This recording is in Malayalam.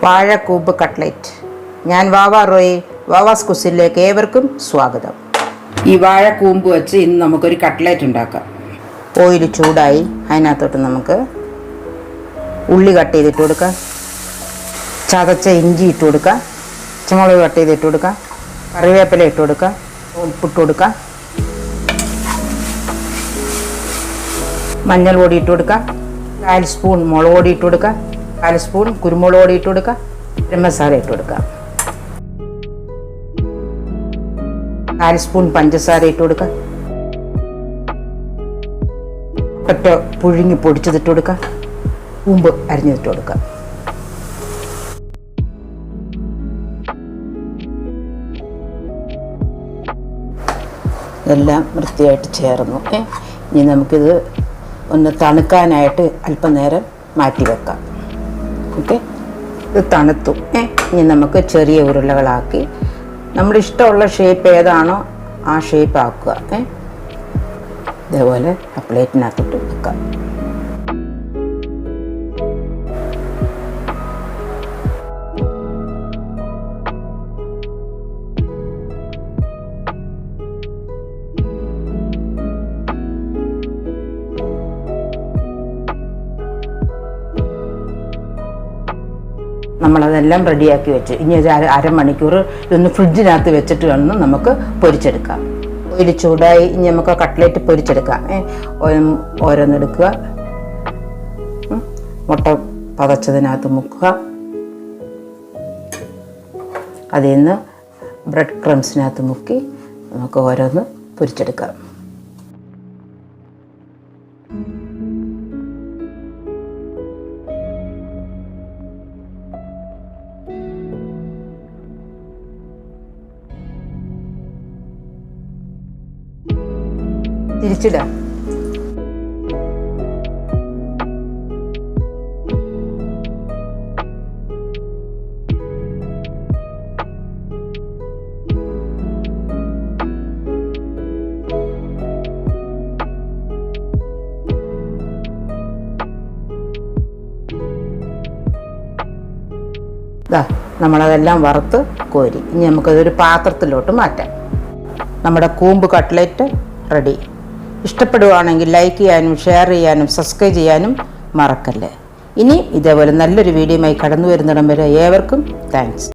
വാഴക്കൂമ്പ് കട്ട്ലറ്റ്. ഞാൻ വാവ റോയ്. വാവാസ് കുസിനിലേക്ക് ഏവർക്കും സ്വാഗതം. ഈ വാഴക്കൂമ്പ് വെച്ച് ഇന്ന് നമുക്കൊരു കട്ട്ലറ്റ് ഉണ്ടാക്കാം. ഓയിൽ ചൂടായി, അതിനകത്തോട്ട് നമുക്ക് ഉള്ളി കട്ട് ചെയ്തിട്ട് കൊടുക്കാം, ചതച്ച ഇഞ്ചി ഇട്ട് കൊടുക്കാം, പച്ചമുളക് കട്ട് ചെയ്തിട്ട് കൊടുക്കാം, കറിവേപ്പില ഇട്ട് കൊടുക്കാം, ഉപ്പിട്ട് കൊടുക്കാം, മഞ്ഞൾ പൊടി ഇട്ട് കൊടുക്കാം, 1/4 സ്പൂൺ മുളക് പൊടി ഇട്ട് കൊടുക്കാം, 1/4 സ്പൂൺ കുരുമുളക് പൊടി ഇട്ട് കൊടുക്കാം, ഗരം മസാല ഇട്ട് കൊടുക്കാം, 1/4 സ്പൂൺ പഞ്ചസാര ഇട്ട് കൊടുക്കാം, പുഴുങ്ങി പൊടിച്ചതിട്ട് കൊടുക്കാം, കൂമ്പ് അരിഞ്ഞിട്ട് കൊടുക്കാം. എല്ലാം വൃത്തിയായിട്ട് ചേർന്നു. ഇനി നമുക്കിത് ഒന്ന് തണുക്കാനായിട്ട് അല്പം നേരം മാറ്റി വെക്കാം. ഓക്കെ, ഇത് തണുത്തു. ഇനി നമുക്ക് ചെറിയ ഉരുളകളാക്കി നമ്മുടെ ഇഷ്ടമുള്ള ഷേപ്പ് ഏതാണോ ആ ഷേപ്പ് ആക്കുക. ഇതേപോലെ ആ പ്ലേറ്റിനകത്തോട്ട് വെക്കാം. നമ്മളതെല്ലാം റെഡിയാക്കി വെച്ച് ഇനി ഒരു അരമണിക്കൂർ ഇതൊന്ന് ഫ്രിഡ്ജിനകത്ത് വെച്ചിട്ട് വേണം നമുക്ക് പൊരിച്ചെടുക്കാം. ഓയിൽ ചൂടായി, ഇനി നമുക്ക് കട്ട്ലേറ്റ് പൊരിച്ചെടുക്കാം. ഓരോന്നെടുക്കുക, മുട്ട പതച്ചതിനകത്ത് മുക്കുക, അതിൽ നിന്ന് ബ്രെഡ് ക്രംസിനകത്ത് മുക്കി നമുക്ക് ഓരോന്ന് പൊരിച്ചെടുക്കാം. തിരിച്ചിടാം. നമ്മളതെല്ലാം വറുത്ത് കോരി ഇനി നമുക്കതൊരു പാത്രത്തിലോട്ട് മാറ്റാം. നമ്മുടെ കൂമ്പ് കട്ട്ലറ്റ് റെഡി. ഇഷ്ടപ്പെടുവാണെങ്കിൽ ലൈക്ക് ചെയ്യാനും ഷെയർ ചെയ്യാനും സബ്സ്ക്രൈബ് ചെയ്യാനും മറക്കല്ലേ. ഇനി ഇതേപോലെ നല്ലൊരു വീഡിയോയുമായി കടന്നു വരുന്നിടം വരെ ഏവർക്കും താങ്ക്സ്.